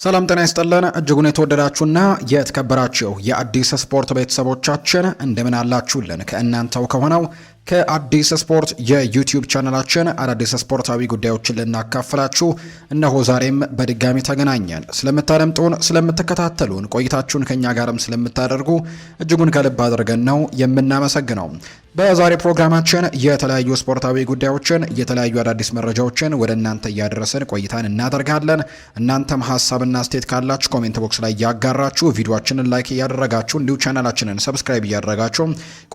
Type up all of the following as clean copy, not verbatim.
ሰላም ጤና ይስጥልን እጅጉን የተወደዳችሁና የተከበራችሁ የአዲስ ስፖርት ቤተሰቦቻችን እንደምን አላችሁልን? ከእናንተው ከሆነው ከአዲስ ስፖርት የዩቲዩብ ቻናላችን አዳዲስ ስፖርታዊ ጉዳዮችን ልናካፍላችሁ እነሆ ዛሬም በድጋሚ ተገናኘን። ስለምታደምጡን፣ ስለምትከታተሉን፣ ቆይታችሁን ከኛ ጋርም ስለምታደርጉ እጅጉን ከልብ አድርገን ነው የምናመሰግነው። በዛሬ ፕሮግራማችን የተለያዩ ስፖርታዊ ጉዳዮችን፣ የተለያዩ አዳዲስ መረጃዎችን ወደ እናንተ እያደረስን ቆይታን እናደርጋለን። እናንተም ሀሳብና አስተያየት ካላችሁ ኮሜንት ቦክስ ላይ ያጋራችሁ፣ ቪዲዮአችንን ላይክ እያደረጋችሁ እንዲሁ ቻናላችንን ሰብስክራይብ እያደረጋችሁ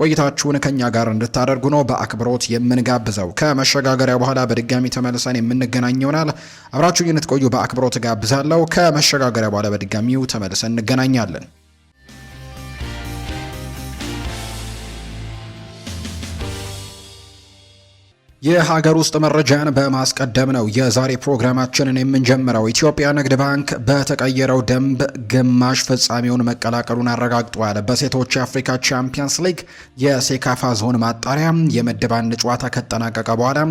ቆይታችሁን ከኛ ጋር እንድታደርጉ ነው በአክብሮት የምንጋብዘው። ከመሸጋገሪያ በኋላ በድጋሚ ተመልሰን የምንገናኝ ይሆናል። አብራችሁን እንድትቆዩ በአክብሮት ጋብዛለሁ። ከመሸጋገሪያ በኋላ በድጋሚው ተመልሰን እንገናኛለን። የሀገር ውስጥ መረጃን በማስቀደም ነው የዛሬ ፕሮግራማችንን የምንጀምረው። ኢትዮጵያ ንግድ ባንክ በተቀየረው ደንብ ግማሽ ፍጻሜውን መቀላቀሉን አረጋግጧል። በሴቶች የአፍሪካ ቻምፒየንስ ሊግ የሴካፋ ዞን ማጣሪያ የምድብ አንድ ጨዋታ ከጠናቀቀ በኋላ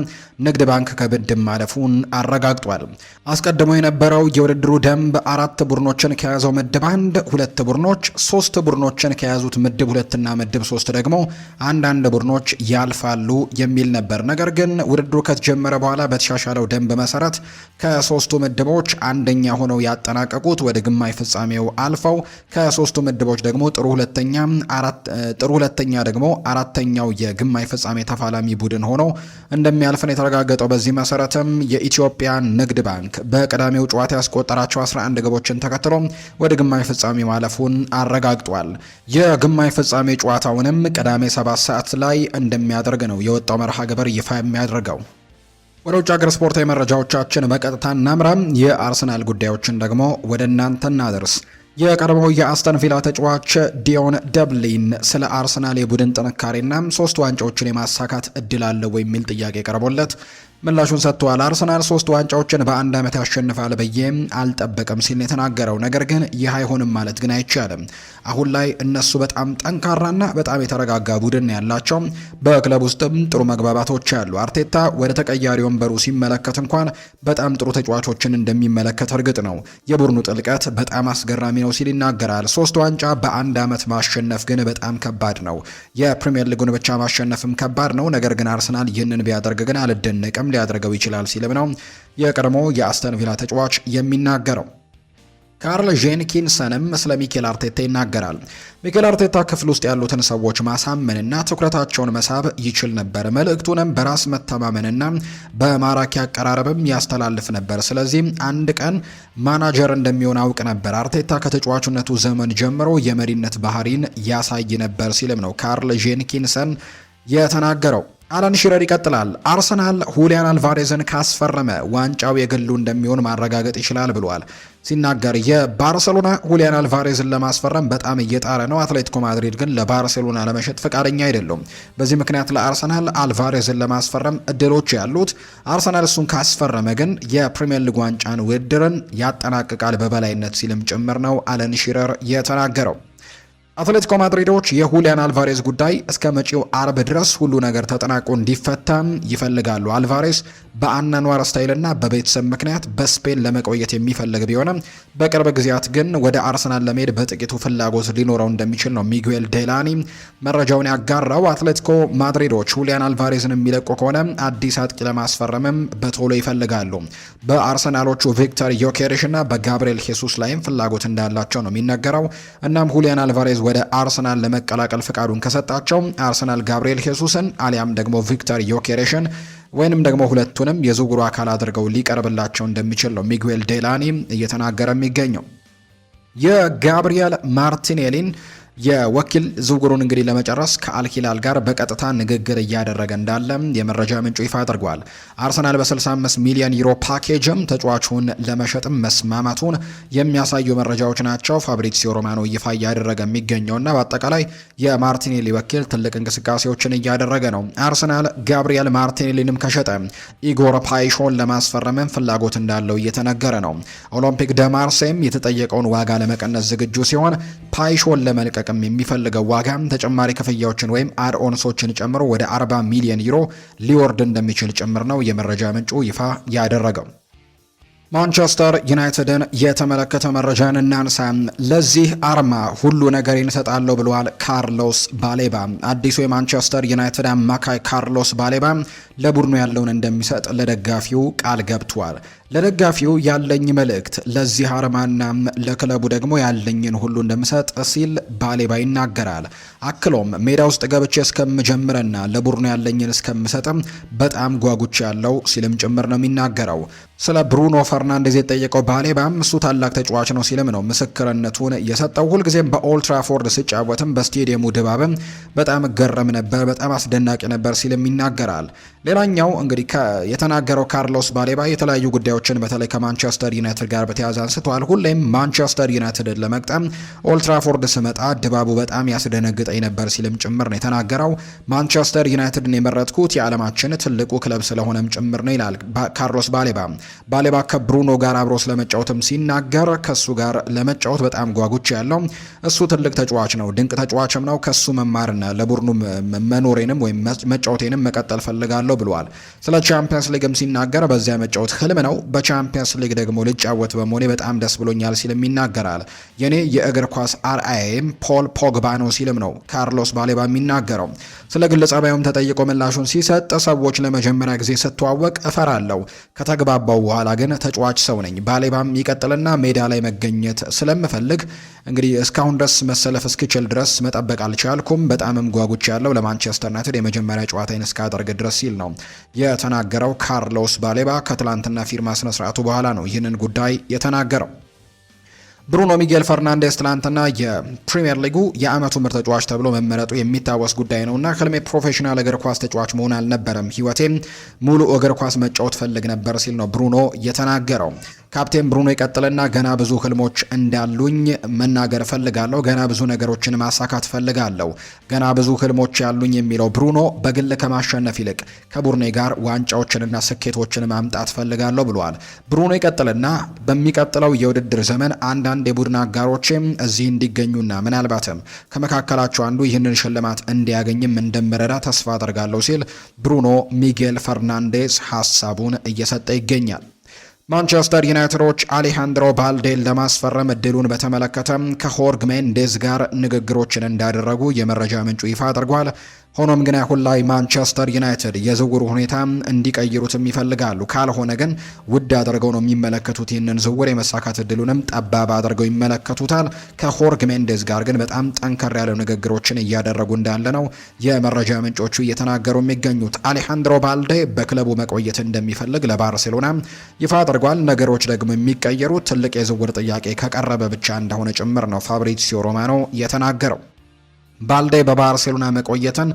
ንግድ ባንክ ከምድብ ማለፉን አረጋግጧል። አስቀድሞ የነበረው የውድድሩ ደንብ 4 ቡድኖችን ከያዘው ምድብ 1 2 ቡድኖች፣ 3 ቡድኖችን ከያዙት ምድብ 2 እና ምድብ 3 ደግሞ አንዳንድ ቡድኖች ያልፋሉ የሚል ነበር። ነገር ግን ውድድሩ ከተጀመረ በኋላ በተሻሻለው ደንብ መሰረት ከሶስቱ ምድቦች አንደኛ ሆነው ያጠናቀቁት ወደ ግማሽ ፍጻሜው አልፈው ከሶስቱ ምድቦች ደግሞ ጥሩ ሁለተኛ ደግሞ አራተኛው የግማሽ ፍጻሜ ተፋላሚ ቡድን ሆኖ እንደሚያልፍን የተረጋገጠው። በዚህ መሰረትም የኢትዮጵያ ንግድ ባንክ በቀዳሚው ጨዋታ ያስቆጠራቸው 11 ግቦችን ተከትሎ ወደ ግማሽ ፍጻሜ ማለፉን አረጋግጧል። የግማሽ ፍጻሜ ጨዋታውንም ቅዳሜ 7 ሰዓት ላይ እንደሚያደርግ ነው የወጣው መርሃ ግብር ይፋ የሚያደርገው። ወደ ውጭ ሀገር ስፖርታዊ መረጃዎቻችን በቀጥታ እናምራ። የአርሰናል ጉዳዮችን ደግሞ ወደ እናንተ እናደርስ። የቀድሞው የአስተን ቪላ ተጫዋች ዲዮን ደብሊን ስለ አርሰናል የቡድን ጥንካሬና 3 ዋንጫዎችን የማሳካት እድል አለው የሚል ጥያቄ ቀርቦለት ምላሹን ሰጥቷል። አርሰናል 3 ዋንጫዎችን በአንድ ዓመት ያሸንፋል ብዬ አልጠበቅም ሲል የተናገረው፣ ነገር ግን ይህ አይሆንም ማለት ግን አይቻልም። አሁን ላይ እነሱ በጣም ጠንካራና በጣም የተረጋጋ ቡድን ያላቸው፣ በክለብ ውስጥም ጥሩ መግባባቶች አሉ። አርቴታ ወደ ተቀያሪ ወንበሩ ሲመለከት እንኳን በጣም ጥሩ ተጫዋቾችን እንደሚመለከት እርግጥ ነው። የቡድኑ ጥልቀት በጣም አስገራሚ ነው ሲል ይናገራል። 3 ዋንጫ በአንድ ዓመት ማሸነፍ ግን በጣም ከባድ ነው። የፕሪሚየር ሊጉን ብቻ ማሸነፍም ከባድ ነው። ነገር ግን አርሰናል ይህንን ቢያደርግ ግን አልደነቅም፣ ሊያደርገው ይችላል ሲልም ነው የቀድሞ የአስተን ቪላ ተጫዋች የሚናገረው። ካርል ጄንኪንሰንም ስለ ሚኬል አርቴታ ይናገራል። ሚኬል አርቴታ ክፍል ውስጥ ያሉትን ሰዎች ማሳመንና ትኩረታቸውን መሳብ ይችል ነበር። መልእክቱንም በራስ መተማመንና በማራኪ አቀራረብም ያስተላልፍ ነበር። ስለዚህ አንድ ቀን ማናጀር እንደሚሆን አውቅ ነበር። አርቴታ ከተጫዋቹነቱ ዘመን ጀምሮ የመሪነት ባህሪን ያሳይ ነበር ሲልም ነው ካርል ጄንኪንሰን የተናገረው። አላን ሺረር ይቀጥላል። አርሰናል ሁሊያን አልቫሬዝን ካስፈረመ ዋንጫው የግሉ እንደሚሆን ማረጋገጥ ይችላል ብሏል። ሲናገር የባርሴሎና ሁሊያን አልቫሬዝን ለማስፈረም በጣም እየጣረ ነው። አትሌቲኮ ማድሪድ ግን ለባርሴሎና ለመሸጥ ፈቃደኛ አይደሉም። በዚህ ምክንያት ለአርሰናል አልቫሬዝን ለማስፈረም እድሎች ያሉት፣ አርሰናል እሱን ካስፈረመ ግን የፕሪሚየር ሊግ ዋንጫን ውድድርን ያጠናቅቃል በበላይነት ሲልም ጭምር ነው አለን ሺረር የተናገረው። አትሌቲኮ ማድሪዶች የሁሊያን አልቫሬዝ ጉዳይ እስከ መጪው አርብ ድረስ ሁሉ ነገር ተጠናቆ እንዲፈታም ይፈልጋሉ። አልቫሬዝ በአናኗር ስታይልና በቤተሰብ ምክንያት በስፔን ለመቆየት የሚፈልግ ቢሆንም በቅርብ ጊዜያት ግን ወደ አርሰናል ለመሄድ በጥቂቱ ፍላጎት ሊኖረው እንደሚችል ነው ሚጉኤል ዴላኒ መረጃውን ያጋራው። አትሌቲኮ ማድሪዶች ሁሊያን አልቫሬዝን የሚለቁ ከሆነ አዲስ አጥቂ ለማስፈረምም በቶሎ ይፈልጋሉ። በአርሰናሎቹ ቪክተር ዮኬሬሽ እና በጋብሪኤል ሄሱስ ላይም ፍላጎት እንዳላቸው ነው የሚነገረው። እናም ሁሊያን አልቫሬዝ ወደ አርሰናል ለመቀላቀል ፍቃዱን ከሰጣቸው አርሰናል ጋብሪኤል ሄሱስን አሊያም ደግሞ ቪክተር ዮኬሬሽን ወይንም ደግሞ ሁለቱንም የዝውውሩ አካል አድርገው ሊቀርብላቸው እንደሚችል ነው ሚጉኤል ዴላኒ እየተናገረ የሚገኘው። የጋብሪኤል ማርቲኔሊን የወኪል ዝውውሩን እንግዲህ ለመጨረስ ከአልሂላል ጋር በቀጥታ ንግግር እያደረገ እንዳለ የመረጃ ምንጩ ይፋ አድርጓል። አርሰናል በ65 ሚሊዮን ዩሮ ፓኬጅም ተጫዋቹን ለመሸጥም መስማማቱን የሚያሳዩ መረጃዎች ናቸው ፋብሪዚዮ ሮማኖ ይፋ እያደረገ የሚገኘውና በአጠቃላይ የማርቲኔሊ ወኪል ትልቅ እንቅስቃሴዎችን እያደረገ ነው። አርሰናል ጋብሪኤል ማርቲኔሊንም ከሸጠ ኢጎር ፓይሾን ለማስፈረምም ፍላጎት እንዳለው እየተነገረ ነው። ኦሎምፒክ ደ ማርሴይም የተጠየቀውን ዋጋ ለመቀነስ ዝግጁ ሲሆን ፓይሾን ለመልቀቅ የሚፈልገው ዋጋ ተጨማሪ ክፍያዎችን ወይም አድኦንሶችን ጨምሮ ወደ 40 ሚሊዮን ዩሮ ሊወርድ እንደሚችል ጭምር ነው የመረጃ ምንጩ ይፋ ያደረገው። ማንቸስተር ዩናይትድን የተመለከተ መረጃን እናንሳ። ለዚህ አርማ ሁሉ ነገር ይንሰጣለሁ ብለዋል ካርሎስ ባሌባ። አዲሱ የማንቸስተር ዩናይትድ አማካይ ካርሎስ ባሌባ ለቡድኑ ያለውን እንደሚሰጥ ለደጋፊው ቃል ገብቷል። ለደጋፊው ያለኝ መልእክት ለዚህ አርማና ለክለቡ ደግሞ ያለኝን ሁሉ እንደምሰጥ ሲል ባሌባ ይናገራል። አክሎም ሜዳ ውስጥ ገብቼ እስከምጀምርና ለቡድኑ ያለኝን እስከምሰጥም በጣም ጓጉቼ ያለው ሲልም ጭምር ነው የሚናገረው። ስለ ብሩኖ ፈርናንዴዝ የጠየቀው ባሌባም እሱ ታላቅ ተጫዋች ነው ሲልም ነው ምስክርነቱን የሰጠው። ሁልጊዜም በኦልትራፎርድ ሲጫወትም በስቴዲየሙ ድባብም በጣም ገረም ነበር፣ በጣም አስደናቂ ነበር ሲልም ይናገራል። ሌላኛው እንግዲህ የተናገረው ካርሎስ ባሌባ የተለያዩ ጉዳዮችን በተለይ ከማንቸስተር ዩናይትድ ጋር በተያያዘ አንስተዋል። ሁሌም ማንቸስተር ዩናይትድን ለመቅጠም ኦልትራፎርድ ስመጣ ድባቡ በጣም ያስደነግጠኝ ነበር ሲልም ጭምር ነው የተናገረው። ማንቸስተር ዩናይትድን የመረጥኩት የዓለማችን ትልቁ ክለብ ስለሆነም ጭምር ነው ይላል ካርሎስ ባሌባ። ባሌባ ከብሩኖ ጋር አብሮ ስለመጫወትም ሲናገር ከሱ ጋር ለመጫወት በጣም ጓጉች ያለው እሱ ትልቅ ተጫዋች ነው፣ ድንቅ ተጫዋችም ነው። ከሱ መማርና ለቡድኑ መኖሬንም ወይም መጫወቴንም መቀጠል ፈልጋለሁ ብሏል። ስለ ቻምፒየንስ ሊግም ሲናገር በዚያ መጫወት ህልም ነው፣ በቻምፒየንስ ሊግ ደግሞ ልጫወት በመሆኔ በጣም ደስ ብሎኛል ሲልም ይናገራል። የኔ የእግር ኳስ አርአያም ፖል ፖግባ ነው ሲልም ነው ካርሎስ ባሌባ የሚናገረው። ስለ ግል ጸባዩም ተጠይቆ ምላሹን ሲሰጥ ሰዎች ለመጀመሪያ ጊዜ ስተዋወቅ እፈራለሁ፣ ከተግባባው በኋላ ግን ተጫዋች ሰው ነኝ። ባሌባም ይቀጥልና ሜዳ ላይ መገኘት ስለምፈልግ እንግዲህ እስካሁን ድረስ መሰለፍ እስክችል ድረስ መጠበቅ አልቻልኩም፣ በጣምም ጓጉች ያለው ለማንቸስተር ዩናይትድ የመጀመሪያ ጨዋታዬን እስካደርግ ድረስ ሲል ነው የተናገረው። ካርሎስ ባሌባ ከትላንትና ፊርማ ስነስርዓቱ በኋላ ነው ይህንን ጉዳይ የተናገረው። ብሩኖ ሚጌል ፈርናንዴስ ትላንትና የፕሪሚየር ሊጉ የአመቱ ምርጥ ተጫዋች ተብሎ መመረጡ የሚታወስ ጉዳይ ነውና ህልሜ ፕሮፌሽናል እግር ኳስ ተጫዋች መሆን አልነበረም፣ ህይወቴም ሙሉ እግር ኳስ መጫወት ፈልግ ነበር ሲል ነው ብሩኖ የተናገረው። ካፕቴን ብሩኖ ይቀጥልና ገና ብዙ ህልሞች እንዳሉኝ መናገር ፈልጋለሁ፣ ገና ብዙ ነገሮችን ማሳካት ፈልጋለሁ፣ ገና ብዙ ህልሞች ያሉኝ የሚለው ብሩኖ በግል ከማሸነፍ ይልቅ ከቡድኔ ጋር ዋንጫዎችንና ስኬቶችን ማምጣት ፈልጋለሁ ብሏል። ብሩኖ ይቀጥልና በሚቀጥለው የውድድር ዘመን አንዳንድ የቡድን አጋሮችም እዚህ እንዲገኙና ምናልባትም ከመካከላቸው አንዱ ይህንን ሽልማት እንዲያገኝም እንደምረዳ ተስፋ አደርጋለሁ ሲል ብሩኖ ሚጌል ፈርናንዴስ ሀሳቡን እየሰጠ ይገኛል። ማንቸስተር ዩናይትዶች አሌሃንድሮ ባልዴን ለማስፈረም እድሉን በተመለከተ ከሆርግ ሜንዴዝ ጋር ንግግሮችን እንዳደረጉ የመረጃ ምንጩ ይፋ አድርጓል። ሆኖም ግን አሁን ላይ ማንቸስተር ዩናይትድ የዝውውሩ ሁኔታ እንዲቀይሩትም ይፈልጋሉ። ካልሆነ ግን ውድ አድርገው ነው የሚመለከቱት። ይህንን ዝውውር የመሳካት እድሉንም ጠባብ አድርገው ይመለከቱታል። ከሆርግ ሜንዴዝ ጋር ግን በጣም ጠንከር ያለው ንግግሮችን እያደረጉ እንዳለ ነው የመረጃ ምንጮቹ እየተናገሩ የሚገኙት። አሌሃንድሮ ባልዴ በክለቡ መቆየት እንደሚፈልግ ለባርሴሎና ይፋ አድርጓል። ነገሮች ደግሞ የሚቀየሩት ትልቅ የዝውውር ጥያቄ ከቀረበ ብቻ እንደሆነ ጭምር ነው ፋብሪዚዮ ሮማኖ የተናገረው። ባልዴ በባርሴሎና መቆየትን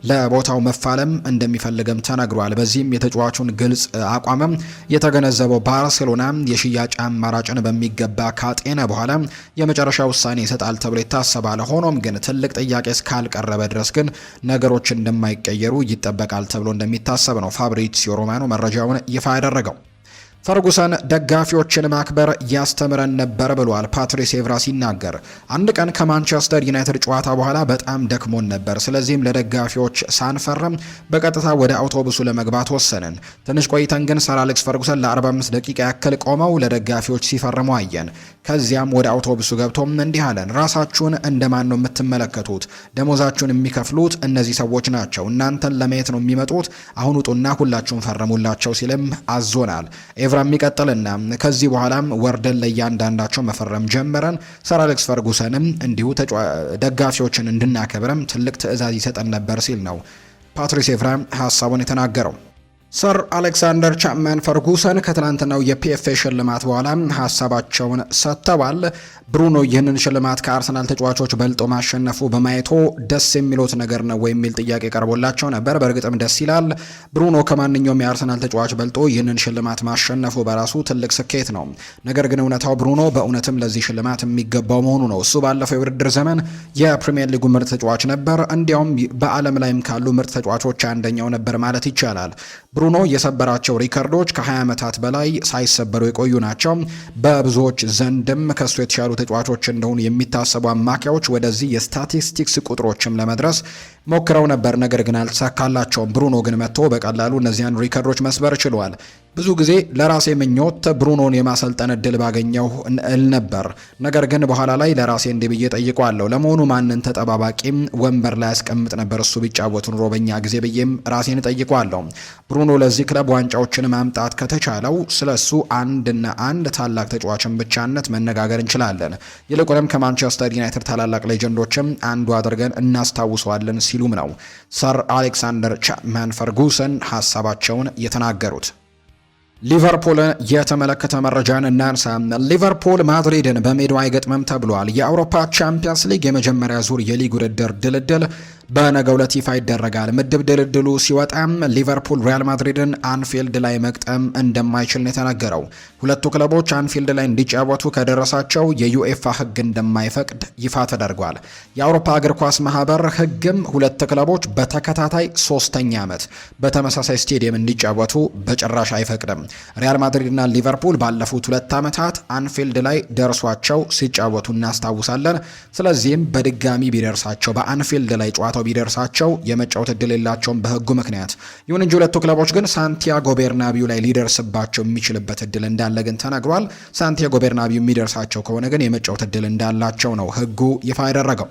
ለቦታው መፋለም እንደሚፈልግም ተነግሯል። በዚህም የተጫዋቹን ግልጽ አቋምም የተገነዘበው ባርሴሎና የሽያጭ አማራጭን በሚገባ ካጤነ በኋላ የመጨረሻ ውሳኔ ይሰጣል ተብሎ ይታሰባል። ሆኖም ግን ትልቅ ጥያቄ እስካልቀረበ ድረስ ግን ነገሮች እንደማይቀየሩ ይጠበቃል ተብሎ እንደሚታሰብ ነው ፋብሪዚዮ ሮማኖ መረጃውን ይፋ ያደረገው። ፈርጉሰን ደጋፊዎችን ማክበር ያስተምረን ነበር ብሏል ፓትሪስ ኤቭራ ሲናገር። አንድ ቀን ከማንቸስተር ዩናይትድ ጨዋታ በኋላ በጣም ደክሞን ነበር። ስለዚህም ለደጋፊዎች ሳንፈርም በቀጥታ ወደ አውቶቡሱ ለመግባት ወሰንን። ትንሽ ቆይተን ግን ሰር አሌክስ ፈርጉሰን ለ45 ደቂቃ ያክል ቆመው ለደጋፊዎች ሲፈርሙ አየን። ከዚያም ወደ አውቶቡሱ ገብቶም እንዲህ አለን፣ ራሳችሁን እንደማን ነው የምትመለከቱት? ደሞዛችሁን የሚከፍሉት እነዚህ ሰዎች ናቸው። እናንተን ለማየት ነው የሚመጡት። አሁን ውጡና ሁላችሁም ፈረሙላቸው ሲልም አዞናል። ኤቭራ የሚቀጥልና ከዚህ በኋላም ወርደን ለእያንዳንዳቸው መፈረም ጀመረን። ሰር አሌክስ ፈርጉሰንም እንዲሁ ደጋፊዎችን እንድናከብረም ትልቅ ትዕዛዝ ይሰጠን ነበር ሲል ነው ፓትሪስ ኤቭራ ሀሳቡን የተናገረው። ሰር አሌክሳንደር ቻፕማን ፈርጉሰን ከትናንትናው የፒኤፍኤ ሽልማት በኋላ ሀሳባቸውን ሰጥተዋል። ብሩኖ ይህንን ሽልማት ከአርሰናል ተጫዋቾች በልጦ ማሸነፉ በማየቶ ደስ የሚሉት ነገር ነው ወይ የሚል ጥያቄ ቀርቦላቸው ነበር። በእርግጥም ደስ ይላል። ብሩኖ ከማንኛውም የአርሰናል ተጫዋች በልጦ ይህንን ሽልማት ማሸነፉ በራሱ ትልቅ ስኬት ነው። ነገር ግን እውነታው ብሩኖ በእውነትም ለዚህ ሽልማት የሚገባው መሆኑ ነው። እሱ ባለፈው የውድድር ዘመን የፕሪሚየር ሊጉ ምርጥ ተጫዋች ነበር። እንዲያውም በዓለም ላይም ካሉ ምርጥ ተጫዋቾች አንደኛው ነበር ማለት ይቻላል። ብሩኖ የሰበራቸው ሪከርዶች ከ20 ዓመታት በላይ ሳይሰበሩ የቆዩ ናቸው። በብዙዎች ዘንድም ከሱ የተሻሉ ተጫዋቾች እንደሆኑ የሚታሰቡ አማካዮች ወደዚህ የስታቲስቲክስ ቁጥሮችም ለመድረስ ሞክረው ነበር፣ ነገር ግን አልተሳካላቸውም። ብሩኖ ግን መጥቶ በቀላሉ እነዚያን ሪከርዶች መስበር ችሏል። ብዙ ጊዜ ለራሴ ምኞት ብሩኖን የማሰልጠን እድል ባገኘው እል ነበር። ነገር ግን በኋላ ላይ ለራሴ እንዲህ ብዬ ጠይቋለሁ፣ ለመሆኑ ማንን ተጠባባቂም ወንበር ላይ ያስቀምጥ ነበር እሱ ቢጫወቱ ኑሮ በኛ ጊዜ ብዬም ራሴን ጠይቋለሁ። ብሩኖ ለዚህ ክለብ ዋንጫዎችን ማምጣት ከተቻለው ስለሱ አንድ ታላቅ ተጫዋችን ብቻነት መነጋገር እንችላለን። ይልቁንም ከማንቸስተር ዩናይትድ ታላላቅ ሌጀንዶችም አንዱ አድርገን እናስታውሰዋለን ሲሉም ነው ሰር አሌክሳንደር ቻፕማን ፈርጉሰን ሀሳባቸውን የተናገሩት። ሊቨርፑልን የተመለከተ መረጃን እናንሳ። ሊቨርፑል ማድሪድን በሜዳው አይገጥምም ተብሏል። የአውሮፓ ቻምፒየንስ ሊግ የመጀመሪያ ዙር የሊግ ውድድር ድልድል በነገው ዕለት ይፋ ይደረጋል። ምድብ ድልድሉ ሲወጣም ሊቨርፑል ሪያል ማድሪድን አንፊልድ ላይ መግጠም እንደማይችል ነው የተነገረው። ሁለቱ ክለቦች አንፊልድ ላይ እንዲጫወቱ ከደረሳቸው የዩኤፋ ሕግ እንደማይፈቅድ ይፋ ተደርጓል። የአውሮፓ እግር ኳስ ማህበር ሕግም ሁለት ክለቦች በተከታታይ ሶስተኛ ዓመት በተመሳሳይ ስቴዲየም እንዲጫወቱ በጭራሽ አይፈቅድም። ሪያል ማድሪድና ሊቨርፑል ባለፉት 2 ዓመታት አንፊልድ ላይ ደርሷቸው ሲጫወቱ እናስታውሳለን። ስለዚህም በድጋሚ ቢደርሳቸው በአንፊልድ ላይ ጨዋታው ቢደርሳቸው የመጫወት እድል የላቸውም በህጉ ምክንያት። ይሁን እንጂ ሁለቱ ክለቦች ግን ሳንቲያጎ ቤርናቢው ላይ ሊደርስባቸው የሚችልበት እድል እንዳለ ግን ተነግሯል። ሳንቲያጎ ቤርናቢው የሚደርሳቸው ከሆነ ግን የመጫወት እድል እንዳላቸው ነው ህጉ ይፋ ያደረገው።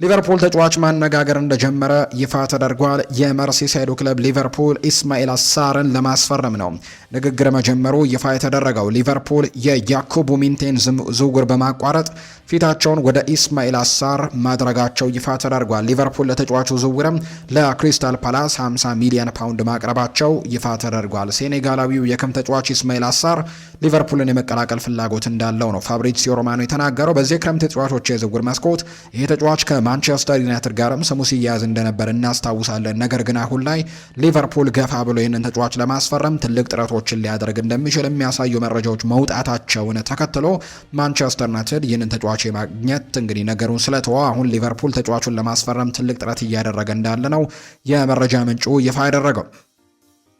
ሊቨርፑል ተጫዋች ማነጋገር እንደጀመረ ይፋ ተደርጓል። የመርሲሳይዱ ክለብ ሊቨርፑል ኢስማኤል አሳርን ለማስፈረም ነው ንግግር መጀመሩ ይፋ የተደረገው። ሊቨርፑል የያኩቡ ሚንቴን ዝውውር በማቋረጥ ፊታቸውን ወደ ኢስማኤል አሳር ማድረጋቸው ይፋ ተደርጓል። ሊቨርፑል ለተጫዋቹ ዝውውርም ለክሪስታል ፓላስ 50 ሚሊዮን ፓውንድ ማቅረባቸው ይፋ ተደርጓል። ሴኔጋላዊው የክም ተጫዋች ኢስማኤል አሳር ሊቨርፑልን የመቀላቀል ፍላጎት እንዳለው ነው ፋብሪዚዮ ሮማኖ የተናገረው። በዚህ ክረምት ተጫዋቾች የዝውውር መስኮት ይሄ ተጫዋች ማንቸስተር ዩናይትድ ጋርም ስሙ ሲያያዝ እንደነበር እናስታውሳለን። ነገር ግን አሁን ላይ ሊቨርፑል ገፋ ብሎ ይህንን ተጫዋች ለማስፈረም ትልቅ ጥረቶችን ሊያደርግ እንደሚችል የሚያሳዩ መረጃዎች መውጣታቸውን ተከትሎ ማንቸስተር ዩናይትድ ይህንን ተጫዋች የማግኘት እንግዲህ ነገሩን ስለተወ አሁን ሊቨርፑል ተጫዋቹን ለማስፈረም ትልቅ ጥረት እያደረገ እንዳለ ነው የመረጃ ምንጩ ይፋ ያደረገው።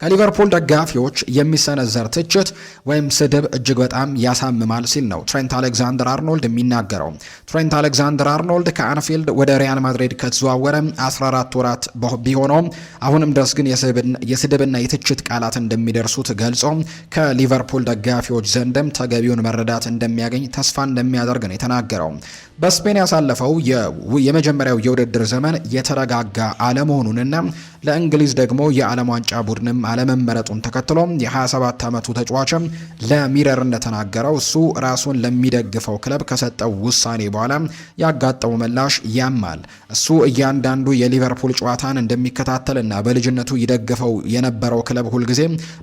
ከሊቨርፑል ደጋፊዎች የሚሰነዘር ትችት ወይም ስድብ እጅግ በጣም ያሳምማል ሲል ነው ትሬንት አሌክዛንደር አርኖልድ የሚናገረው። ትሬንት አሌክዛንደር አርኖልድ ከአንፊልድ ወደ ሪያል ማድሪድ ከተዘዋወረ 14 ወራት ቢሆነውም አሁንም ድረስ ግን የስድብና የትችት ቃላት እንደሚደርሱት ገልጾ ከሊቨርፑል ደጋፊዎች ዘንድም ተገቢውን መረዳት እንደሚያገኝ ተስፋ እንደሚያደርግ ነው የተናገረው። በስፔን ያሳለፈው የመጀመሪያው የውድድር ዘመን የተረጋጋ አለመሆኑንና ለእንግሊዝ ደግሞ የዓለም ዋንጫ ቡድንም አለመመረጡን ተከትሎ የ27 ዓመቱ ተጫዋችም ለሚረር እንደተናገረው እሱ ራሱን ለሚደግፈው ክለብ ከሰጠው ውሳኔ በኋላ ያጋጠመው ምላሽ ያማል። እሱ እያንዳንዱ የሊቨርፑል ጨዋታን እንደሚከታተልና በልጅነቱ ይደግፈው የነበረው ክለብ ሁልጊዜ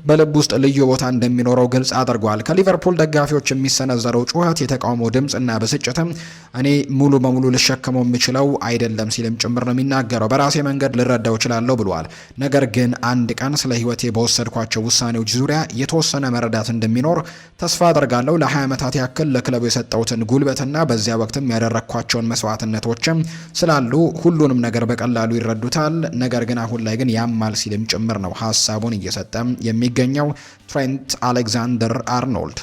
በልብ ውስጥ ልዩ ቦታ እንደሚኖረው ግልጽ አድርጓል። ከሊቨርፑል ደጋፊዎች የሚሰነዘረው ጩኸት፣ የተቃውሞ ድምፅና ብስጭትም እኔ ሙሉ በሙሉ ልሸከመው የምችለው አይደለም ሲልም ጭምር ነው የሚናገረው። በራሴ መንገድ ልረዳው እችላለሁ ብሏል። ነገር ግን አንድ ቀን ስለ ሕይወቴ በወሰድኳቸው ውሳኔዎች ዙሪያ የተወሰነ መረዳት እንደሚኖር ተስፋ አደርጋለሁ። ለ20 ዓመታት ያክል ለክለቡ የሰጠውትን ጉልበትና በዚያ ወቅትም ያደረግኳቸውን መስዋዕትነቶችም ስላሉ ሁሉንም ነገር በቀላሉ ይረዱታል። ነገር ግን አሁን ላይ ግን ያማል ሲልም ጭምር ነው ሀሳቡን እየሰጠ የሚገኘው ትሬንት አሌክዛንደር አርኖልድ።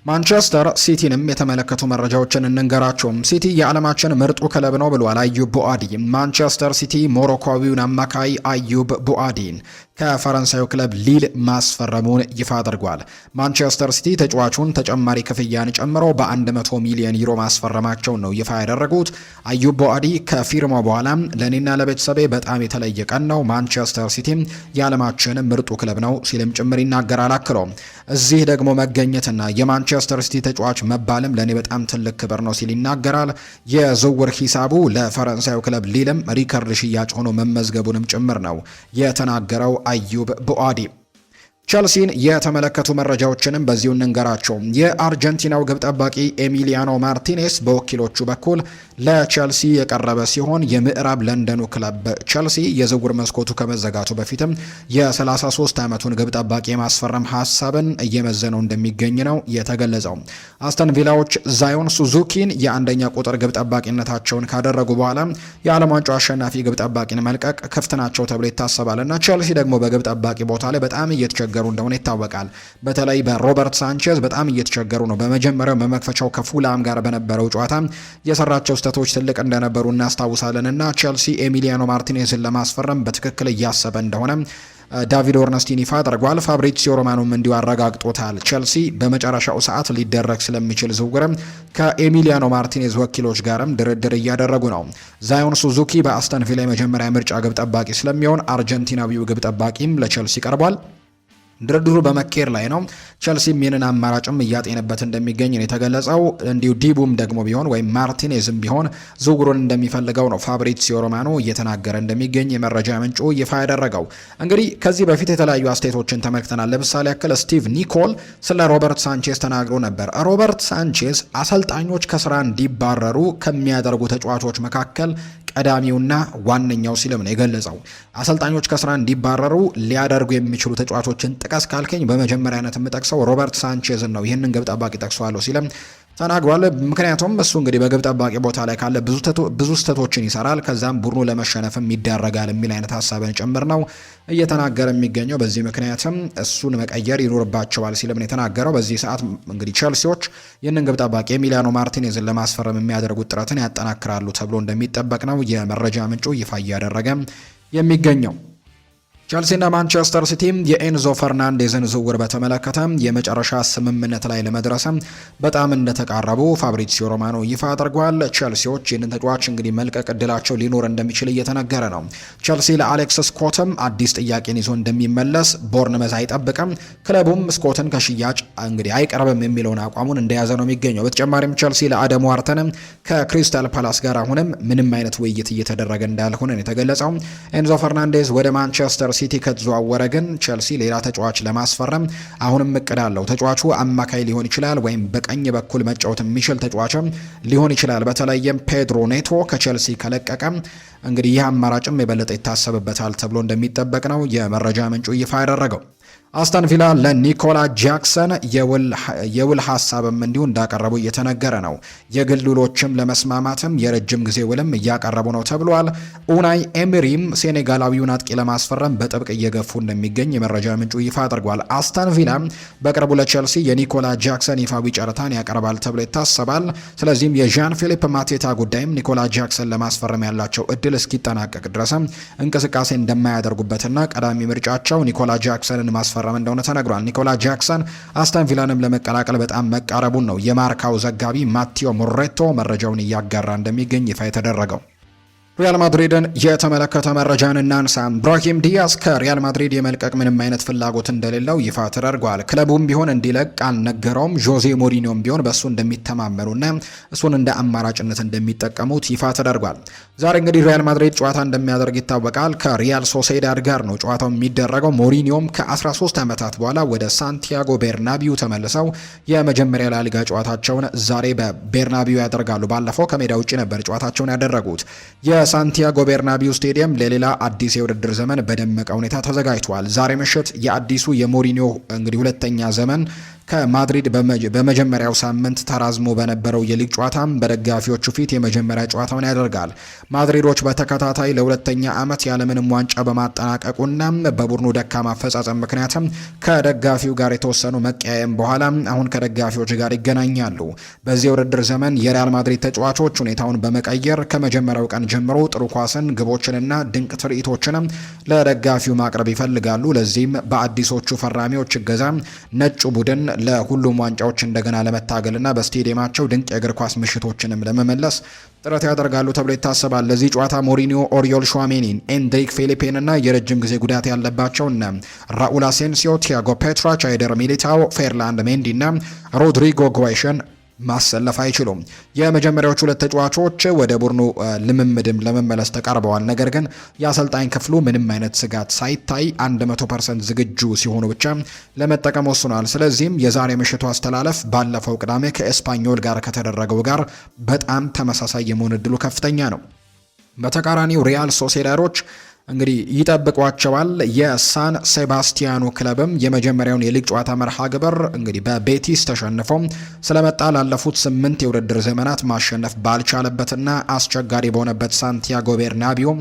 ማንቸስተር ሲቲንም የተመለከቱ መረጃዎችን እንንገራቸውም። ሲቲ የዓለማችን ምርጡ ክለብ ነው ብሏል አዩብ ቡአዲ። ማንቸስተር ሲቲ ሞሮኮዊውን አማካይ አዩብ ቡአዲን ከፈረንሳዩ ክለብ ሊል ማስፈረሙን ይፋ አድርጓል። ማንቸስተር ሲቲ ተጫዋቹን ተጨማሪ ክፍያን ጨምሮ በ100 ሚሊዮን ዩሮ ማስፈረማቸውን ነው ይፋ ያደረጉት። አዩብ ቡአዲ ከፊርማው በኋላ ለእኔና ለቤተሰቤ በጣም የተለየ ቀን ነው፣ ማንቸስተር ሲቲ የዓለማችን ምርጡ ክለብ ነው ሲልም ጭምር ይናገራል። አክሎ እዚህ ደግሞ መገኘትና የማንቸስተር ሲቲ ተጫዋች መባልም ለእኔ በጣም ትልቅ ክብር ነው ሲል ይናገራል። የዝውውር ሂሳቡ ለፈረንሳዩ ክለብ ሊልም ሪከርድ ሽያጭ ሆኖ መመዝገቡንም ጭምር ነው የተናገረው አዩብ ቡአዲ። ቸልሲን የተመለከቱ መረጃዎችንም በዚሁ እንንገራቸው። የአርጀንቲናው ግብ ጠባቂ ኤሚሊያኖ ማርቲኔስ በወኪሎቹ በኩል ለቸልሲ የቀረበ ሲሆን የምዕራብ ለንደኑ ክለብ ቸልሲ የዝውውር መስኮቱ ከመዘጋቱ በፊትም የ33 ዓመቱን ግብ ጠባቂ የማስፈረም ሀሳብን እየመዘነው እንደሚገኝ ነው የተገለጸው። አስተን ቪላዎች ዛዮን ሱዙኪን የአንደኛ ቁጥር ግብ ጠባቂነታቸውን ካደረጉ በኋላ የዓለም ዋንጫው አሸናፊ ግብ ጠባቂን መልቀቅ ክፍት ናቸው ተብሎ ይታሰባልና ቸልሲ ደግሞ በግብ ጠባቂ ቦታ ላይ በጣም እየተቸገሩ እየተቸገሩ እንደሆነ ይታወቃል። በተለይ በሮበርት ሳንቼዝ በጣም እየተቸገሩ ነው። በመጀመሪያው በመክፈቻው ከፉላም ጋር በነበረው ጨዋታ የሰራቸው ስህተቶች ትልቅ እንደነበሩ እናስታውሳለን እና ቼልሲ ኤሚሊያኖ ማርቲኔዝን ለማስፈረም በትክክል እያሰበ እንደሆነ ዳቪድ ኦርነስቲን ይፋ አድርጓል። ፋብሪዚዮ ሮማኖም እንዲሁ አረጋግጦታል። ቼልሲ በመጨረሻው ሰዓት ሊደረግ ስለሚችል ዝውውርም ከኤሚሊያኖ ማርቲኔዝ ወኪሎች ጋርም ድርድር እያደረጉ ነው። ዛዮን ሱዙኪ በአስተን ቪላ የመጀመሪያ ምርጫ ግብ ጠባቂ ስለሚሆን አርጀንቲናዊው ግብ ጠባቂም ለቼልሲ ቀርቧል። ድርድሩ በመኬር ላይ ነው። ቸልሲም ይህንን አማራጭም እያጤነበት እንደሚገኝ ነው የተገለጸው። እንዲሁ ዲቡም ደግሞ ቢሆን ወይም ማርቲኔዝም ቢሆን ዝውውሩን እንደሚፈልገው ነው ፋብሪዚዮ ሮማኖ እየተናገረ እንደሚገኝ የመረጃ ምንጩ ይፋ ያደረገው። እንግዲህ ከዚህ በፊት የተለያዩ አስተያየቶችን ተመልክተናል። ለምሳሌ ያክል ስቲቭ ኒኮል ስለ ሮበርት ሳንቼዝ ተናግሮ ነበር። ሮበርት ሳንቼዝ አሰልጣኞች ከስራ እንዲባረሩ ከሚያደርጉ ተጫዋቾች መካከል ቀዳሚውና ዋነኛው ሲልም ነው የገለጸው። አሰልጣኞች ከስራ እንዲባረሩ ሊያደርጉ የሚችሉ ተጫዋቾችን ጥቀስ ካልከኝ በመጀመሪያነት የምጠቅሰው ሮበርት ሳንቼዝን ነው። ይህንን ግብ ጠባቂ ጠቅሰዋለሁ ሲልም ተናግሯል። ምክንያቱም እሱ እንግዲህ በግብ ጠባቂ ቦታ ላይ ካለ ብዙ ስህተቶችን ይሰራል፣ ከዛም ቡድኑ ለመሸነፍም ይዳረጋል የሚል አይነት ሀሳብን ጭምር ነው እየተናገረ የሚገኘው። በዚህ ምክንያትም እሱን መቀየር ይኖርባቸዋል ሲልም ነው የተናገረው። በዚህ ሰዓት እንግዲህ ቸልሲዎች ይህንን ግብ ጠባቂ ኤሚሊያኖ ማርቲኔዝን ለማስፈረም የሚያደርጉት ጥረትን ያጠናክራሉ ተብሎ እንደሚጠበቅ ነው የመረጃ ምንጩ ይፋ እያደረገ የሚገኘው። ቸልሲና ማንቸስተር ሲቲ የኤንዞ ፈርናንዴዝን ዝውውር በተመለከተ የመጨረሻ ስምምነት ላይ ለመድረስ በጣም እንደተቃረቡ ፋብሪዚዮ ሮማኖ ይፋ አድርጓል። ቸልሲዎች ይህንን ተጫዋች እንግዲህ መልቀቅ እድላቸው ሊኖር እንደሚችል እየተነገረ ነው። ቸልሲ ለአሌክስ ስኮትም አዲስ ጥያቄን ይዞ እንደሚመለስ ቦርንመዝ አይጠብቅም። ክለቡም ስኮትን ከሽያጭ እንግዲህ አይቀርብም የሚለውን አቋሙን እንደያዘ ነው የሚገኘው። በተጨማሪም ቸልሲ ለአደም ዋርተንም ከክሪስታል ፓላስ ጋር አሁንም ምንም አይነት ውይይት እየተደረገ እንዳልሆነ ነው የተገለጸው። ኤንዞ ፈርናንዴዝ ወደ ማንቸስተር ሲቲ ከተዘዋወረ ግን ቸልሲ ሌላ ተጫዋች ለማስፈረም አሁንም እቅድ አለው። ተጫዋቹ አማካይ ሊሆን ይችላል ወይም በቀኝ በኩል መጫወት የሚችል ተጫዋችም ሊሆን ይችላል። በተለይም ፔድሮ ኔቶ ከቸልሲ ከለቀቀ እንግዲህ ይህ አማራጭም የበለጠ ይታሰብበታል ተብሎ እንደሚጠበቅ ነው የመረጃ ምንጩ ይፋ ያደረገው። አስተን ቪላ ለኒኮላ ጃክሰን የውል ሀሳብም እንዲሁ እንዳቀረቡ እየተነገረ ነው። የግል ውሎችም ለመስማማትም የረጅም ጊዜ ውልም እያቀረቡ ነው ተብሏል። ኡናይ ኤምሪም ሴኔጋላዊውን አጥቂ ለማስፈረም በጥብቅ እየገፉ እንደሚገኝ የመረጃ ምንጩ ይፋ አድርጓል። አስተን ቪላ በቅርቡ ለቼልሲ የኒኮላ ጃክሰን ይፋዊ ጨረታን ያቀርባል ተብሎ ይታሰባል። ስለዚህም የዣን ፊሊፕ ማቴታ ጉዳይም ኒኮላ ጃክሰን ለማስፈረም ያላቸው እድል እስኪጠናቀቅ ድረስም እንቅስቃሴ እንደማያደርጉበትና ቀዳሚ ምርጫቸው ኒኮላ ጃክሰንን ማስፈረም እንደሆነ ተነግሯል። ኒኮላ ጃክሰን አስተን ቪላንም ለመቀላቀል በጣም መቃረቡን ነው የማርካው ዘጋቢ ማቴዎ ሞሬቶ መረጃውን እያጋራ እንደሚገኝ ይፋ የተደረገው። ሪያል ማድሪድን የተመለከተ መረጃን እናንሳ። ብራሂም ዲያዝ ከሪያል ማድሪድ የመልቀቅ ምንም አይነት ፍላጎት እንደሌለው ይፋ ተደርጓል። ክለቡም ቢሆን እንዲለቅ አልነገረውም። ጆዜ ሞሪኒዮም ቢሆን በእሱ እንደሚተማመኑና እሱን እንደ አማራጭነት እንደሚጠቀሙት ይፋ ተደርጓል። ዛሬ እንግዲህ ሪያል ማድሪድ ጨዋታ እንደሚያደርግ ይታወቃል። ከሪያል ሶሴዳድ ጋር ነው ጨዋታው የሚደረገው። ሞሪኒዮም ከ13 ዓመታት በኋላ ወደ ሳንቲያጎ ቤርናቢው ተመልሰው የመጀመሪያ ላሊጋ ጨዋታቸውን ዛሬ በቤርናቢው ያደርጋሉ። ባለፈው ከሜዳ ውጭ ነበር ጨዋታቸውን ያደረጉት። የሳንቲያጎ ቤርናቢው ስቴዲየም ለሌላ አዲስ የውድድር ዘመን በደመቀ ሁኔታ ተዘጋጅቷል። ዛሬ ምሽት የአዲሱ የሞሪኒዮ እንግዲህ ሁለተኛ ዘመን ከማድሪድ በመጀመሪያው ሳምንት ተራዝሞ በነበረው የሊግ ጨዋታም በደጋፊዎቹ ፊት የመጀመሪያ ጨዋታውን ያደርጋል። ማድሪዶች በተከታታይ ለሁለተኛ ዓመት ያለምንም ዋንጫ በማጠናቀቁና በቡድኑ ደካማ አፈጻጸም ምክንያትም ከደጋፊው ጋር የተወሰኑ መቀያየም በኋላ አሁን ከደጋፊዎች ጋር ይገናኛሉ። በዚህ የውድድር ዘመን የሪያል ማድሪድ ተጫዋቾች ሁኔታውን በመቀየር ከመጀመሪያው ቀን ጀምሮ ጥሩ ኳስን፣ ግቦችንና ድንቅ ትርኢቶችንም ለደጋፊው ማቅረብ ይፈልጋሉ። ለዚህም በአዲሶቹ ፈራሚዎች እገዛ ነጩ ቡድን ለሁሉም ዋንጫዎች እንደገና ለመታገልና በስቴዲየማቸው ድንቅ የእግር ኳስ ምሽቶችንም ለመመለስ ጥረት ያደርጋሉ ተብሎ ይታሰባል። ለዚህ ጨዋታ ሞሪኒዮ ኦሪዮል ሹዋሜኒን፣ ኤንድሪክ ፊሊፔን እና የረጅም ጊዜ ጉዳት ያለባቸውና ራኡል አሴንሲዮ፣ ቲያጎ ፔትራ፣ አይደር ሚሊታው፣ ፌርላንድ ሜንዲ እና ሮድሪጎ ጓይሽን ማሰለፍ አይችሉም። የመጀመሪያዎቹ ሁለት ተጫዋቾች ወደ ቡድኑ ልምምድም ለመመለስ ተቃርበዋል። ነገር ግን የአሰልጣኝ ክፍሉ ምንም አይነት ስጋት ሳይታይ 100% ዝግጁ ሲሆኑ ብቻ ለመጠቀም ወስኗል። ስለዚህም የዛሬ ምሽቱ አስተላለፍ ባለፈው ቅዳሜ ከኤስፓኞል ጋር ከተደረገው ጋር በጣም ተመሳሳይ የመሆን እድሉ ከፍተኛ ነው። በተቃራኒው ሪያል ሶሴዳዶች እንግዲህ ይጠብቋቸዋል። የሳን ሴባስቲያኑ ክለብም የመጀመሪያውን የሊግ ጨዋታ መርሃ ግብር እንግዲህ በቤቲስ ተሸንፎ ስለመጣ ላለፉት 8 የውድድር ዘመናት ማሸነፍ ባልቻለበትና አስቸጋሪ በሆነበት ሳንቲያጎ ቤርናቢው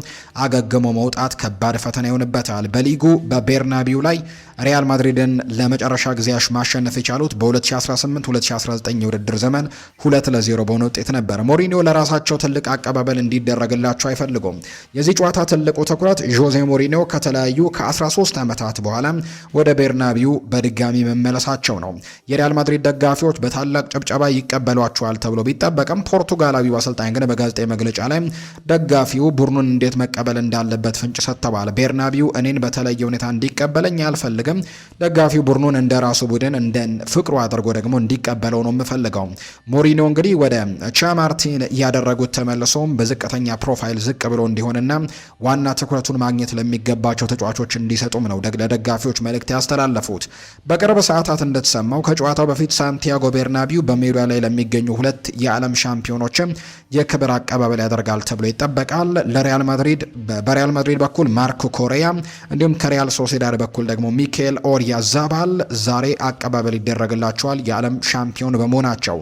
አገግሞ መውጣት ከባድ ፈተና ይሆንበታል። በሊጉ በቤርናቢው ላይ ሪያል ማድሪድን ለመጨረሻ ጊዜ ማሸነፍ የቻሉት በ2018-2019 የውድድር ዘመን 2-0 በሆነ ውጤት ነበር። ሞሪኒዮ ለራሳቸው ትልቅ አቀባበል እንዲደረግላቸው አይፈልጉም። የዚህ ጨዋታ ትልቁ ትኩረት ዦዜ ሞሪኒዮ ከተለያዩ ከ13 ዓመታት በኋላ ወደ ቤርናቢው በድጋሚ መመለሳቸው ነው። የሪያል ማድሪድ ደጋፊዎች በታላቅ ጭብጨባ ይቀበሏቸዋል ተብሎ ቢጠበቅም ፖርቱጋላዊው አሰልጣኝ ግን በጋዜጣዊ መግለጫ ላይ ደጋፊው ቡድኑን እንዴት መቀበል እንዳለበት ፍንጭ ሰጥተዋል። ቤርናቢው እኔን በተለየ ሁኔታ እንዲቀበለኝ አልፈልግም። ደጋፊው ቡድኑን እንደ ራሱ ቡድን እንደ ፍቅሩ አድርጎ ደግሞ እንዲቀበለው ነው የምፈልገው። ሞሪኒዮ እንግዲህ ወደ ቻማርቲን ያደረጉት ተመልሶም በዝቅተኛ ፕሮፋይል ዝቅ ብሎ እንዲሆንና ዋና ትኩረቱን ማግኘት ለሚገባቸው ተጫዋቾች እንዲሰጡም ነው ለደጋፊዎች መልእክት ያስተላለፉት። በቅርብ ሰዓታት እንደተሰማው ከጨዋታው በፊት ሳንቲያጎ ቤርናቢው በሜዳ ላይ ለሚገኙ ሁለት የዓለም ሻምፒዮኖችም የክብር አቀባበል ያደርጋል ተብሎ ይጠበቃል። በሪያል ማድሪድ በኩል ማርኮ ኮሪያ እንዲሁም ከሪያል ሶሴዳድ በኩል ደግሞ ሚካኤል ኦያርዛባል ዛሬ አቀባበል ይደረግላቸዋል የዓለም ሻምፒዮን በመሆናቸው።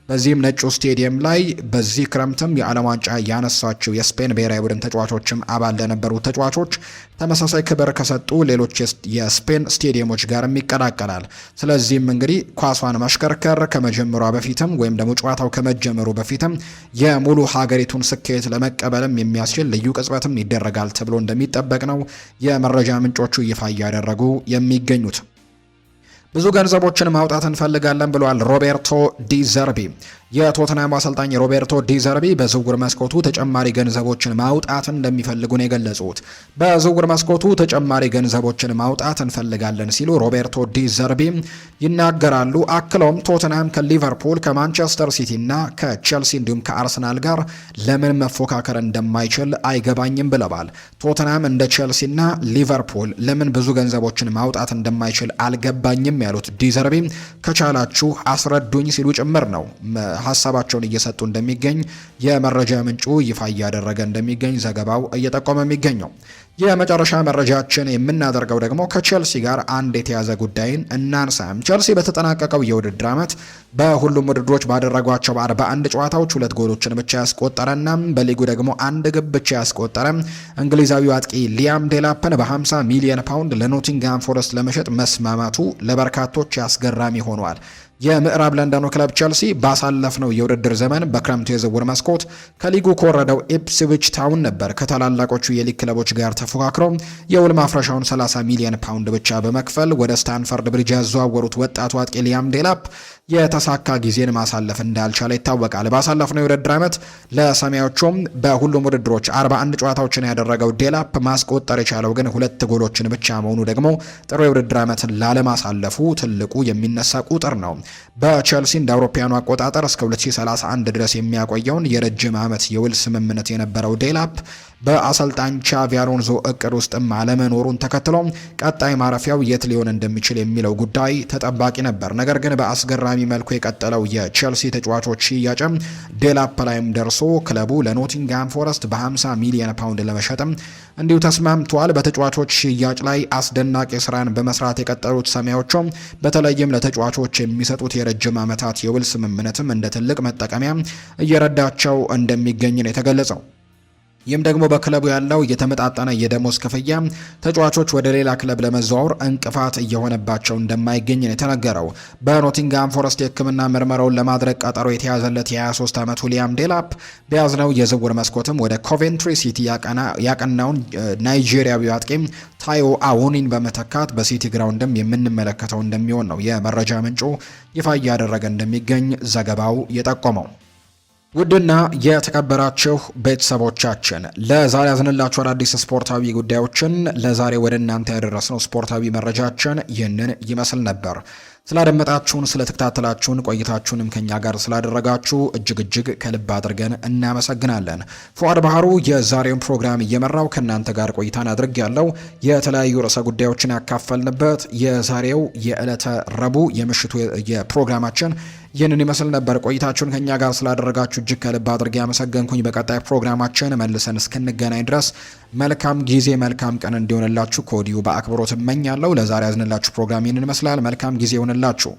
በዚህም ነጩ ስቴዲየም ላይ በዚህ ክረምትም የዓለም ዋንጫ ያነሳቸው የስፔን ብሔራዊ ቡድን ተጫዋቾችም አባል ለነበሩ ተጫዋቾች ተመሳሳይ ክብር ከሰጡ ሌሎች የስፔን ስቴዲየሞች ጋርም ይቀላቀላል። ስለዚህም እንግዲህ ኳሷን ማሽከርከር ከመጀመሯ በፊትም ወይም ደግሞ ጨዋታው ከመጀመሩ በፊትም የሙሉ ሀገሪቱን ስኬት ለመቀበልም የሚያስችል ልዩ ቅጽበትም ይደረጋል ተብሎ እንደሚጠበቅ ነው የመረጃ ምንጮቹ ይፋ እያደረጉ የሚገኙት። ብዙ ገንዘቦችን ማውጣት እንፈልጋለን ብለዋል ሮቤርቶ ዲ ዘርቢ። የቶተንሃም አሰልጣኝ ሮቤርቶ ዲ ዘርቢ በዝውውር መስኮቱ ተጨማሪ ገንዘቦችን ማውጣት እንደሚፈልጉ ነው የገለጹት። በዝውውር መስኮቱ ተጨማሪ ገንዘቦችን ማውጣት እንፈልጋለን ሲሉ ሮቤርቶ ዲ ዘርቢ ይናገራሉ። አክለውም ቶተንሃም ከሊቨርፑል፣ ከማንቸስተር ሲቲ እና ከቼልሲ እንዲሁም ከአርሰናል ጋር ለምን መፎካከር እንደማይችል አይገባኝም ብለዋል። ቶተንሃም እንደ ቼልሲ እና ሊቨርፑል ለምን ብዙ ገንዘቦችን ማውጣት እንደማይችል አልገባኝም ያሉት ዲ ዘርቢ ከቻላችሁ አስረዱኝ ሲሉ ጭምር ነው ሀሳባቸውን እየሰጡ እንደሚገኝ የመረጃ ምንጩ ይፋ እያደረገ እንደሚገኝ ዘገባው እየጠቆመ የሚገኘው። የመጨረሻ መረጃችን የምናደርገው ደግሞ ከቼልሲ ጋር አንድ የተያዘ ጉዳይን እናንሳም። ቼልሲ በተጠናቀቀው የውድድር ዓመት በሁሉም ውድድሮች ባደረጓቸው 41 ጨዋታዎች 2 ጎሎችን ብቻ ያስቆጠረና በሊጉ ደግሞ 1 ግብ ብቻ ያስቆጠረ እንግሊዛዊው አጥቂ ሊያም ዴላፕን በ50 ሚሊዮን ፓውንድ ለኖቲንግሃም ፎረስት ለመሸጥ መስማማቱ ለበርካቶች አስገራሚ ሆኗል። የምዕራብ ለንደኑ ክለብ ቼልሲ ባሳለፍነው የውድድር ዘመን በክረምቱ የዝውውር መስኮት ከሊጉ ከወረደው ኢፕስዊች ታውን ነበር ከታላላቆቹ የሊግ ክለቦች ጋር ተፎካክሮ የውል ማፍረሻውን 30 ሚሊዮን ፓውንድ ብቻ በመክፈል ወደ ስታንፈርድ ብሪጅ ያዘዋወሩት ወጣቱ አጥቂ ሊያም ዴላፕ የተሳካ ጊዜን ማሳለፍ እንዳልቻለ ይታወቃል። ባሳለፍነው የውድድር ዓመት ለሰማያዊዎቹም በሁሉም ውድድሮች 41 ጨዋታዎችን ያደረገው ዴላፕ ማስቆጠር የቻለው ግን 2 ጎሎችን ብቻ መሆኑ ደግሞ ጥሩ የውድድር ዓመትን ላለማሳለፉ ትልቁ የሚነሳ ቁጥር ነው። በቼልሲ እንደ አውሮፓውያኑ አቆጣጠር እስከ 2031 ድረስ የሚያቆየውን የረጅም ዓመት የውል ስምምነት የነበረው ዴላፕ በአሰልጣኝ ቻቪ አሎንዞ እቅድ ውስጥም አለመኖሩን ተከትሎ ቀጣይ ማረፊያው የት ሊሆን እንደሚችል የሚለው ጉዳይ ተጠባቂ ነበር። ነገር ግን በአስገራሚ መልኩ የቀጠለው የቼልሲ ተጫዋቾች ሽያጭም ዴላፕ ላይም ደርሶ ክለቡ ለኖቲንግሃም ፎረስት በ50 ሚሊዮን ፓውንድ ለመሸጥም እንዲሁ ተስማምቷል። በተጫዋቾች ሽያጭ ላይ አስደናቂ ስራን በመስራት የቀጠሉት ሰማያዊዎቹም በተለይም ለተጫዋቾች የሚሰጡት የረጅም ዓመታት የውል ስምምነትም እንደ ትልቅ መጠቀሚያ እየረዳቸው እንደሚገኝ ነው የተገለጸው። ይህም ደግሞ በክለቡ ያለው የተመጣጠነ የደሞዝ ክፍያ ተጫዋቾች ወደ ሌላ ክለብ ለመዘዋወር እንቅፋት እየሆነባቸው እንደማይገኝ ነው የተነገረው። በኖቲንግሃም ፎረስት የሕክምና ምርመራውን ለማድረግ ቀጠሮ የተያዘለት የ23 ዓመቱ ሊያም ዴላፕ በያዝነው የዝውውር መስኮትም ወደ ኮቬንትሪ ሲቲ ያቀናውን ናይጄሪያዊ አጥቂ ታዮ አዎኒን በመተካት በሲቲ ግራውንድም የምንመለከተው እንደሚሆን ነው የመረጃ ምንጩ ይፋ እያደረገ እንደሚገኝ ዘገባው የጠቆመው። ውድና የተከበራችሁ ቤተሰቦቻችን ለዛሬ ያዝንላችሁ አዳዲስ ስፖርታዊ ጉዳዮችን ለዛሬ ወደ እናንተ ያደረስነው ስፖርታዊ መረጃችን ይህንን ይመስል ነበር። ስላደመጣችሁን፣ ስለተከታተላችሁን፣ ቆይታችሁንም ከኛ ጋር ስላደረጋችሁ እጅግ ከልብ አድርገን እናመሰግናለን። ፉአድ ባህሩ የዛሬውን ፕሮግራም እየመራው ከእናንተ ጋር ቆይታን አድርግ ያለው የተለያዩ ርዕሰ ጉዳዮችን ያካፈልንበት የዛሬው የዕለተ ረቡዕ የምሽቱ የፕሮግራማችን ይህንን ይመስል ነበር። ቆይታችሁን ከኛ ጋር ስላደረጋችሁ እጅግ ከልብ አድርጌ ያመሰገንኩኝ። በቀጣይ ፕሮግራማችን መልሰን እስክንገናኝ ድረስ መልካም ጊዜ መልካም ቀን እንዲሆንላችሁ ከወዲሁ በአክብሮት እመኛለሁ። ለዛሬ ያዝንላችሁ ፕሮግራም ይህንን ይመስላል። መልካም ጊዜ ይሆንላችሁ።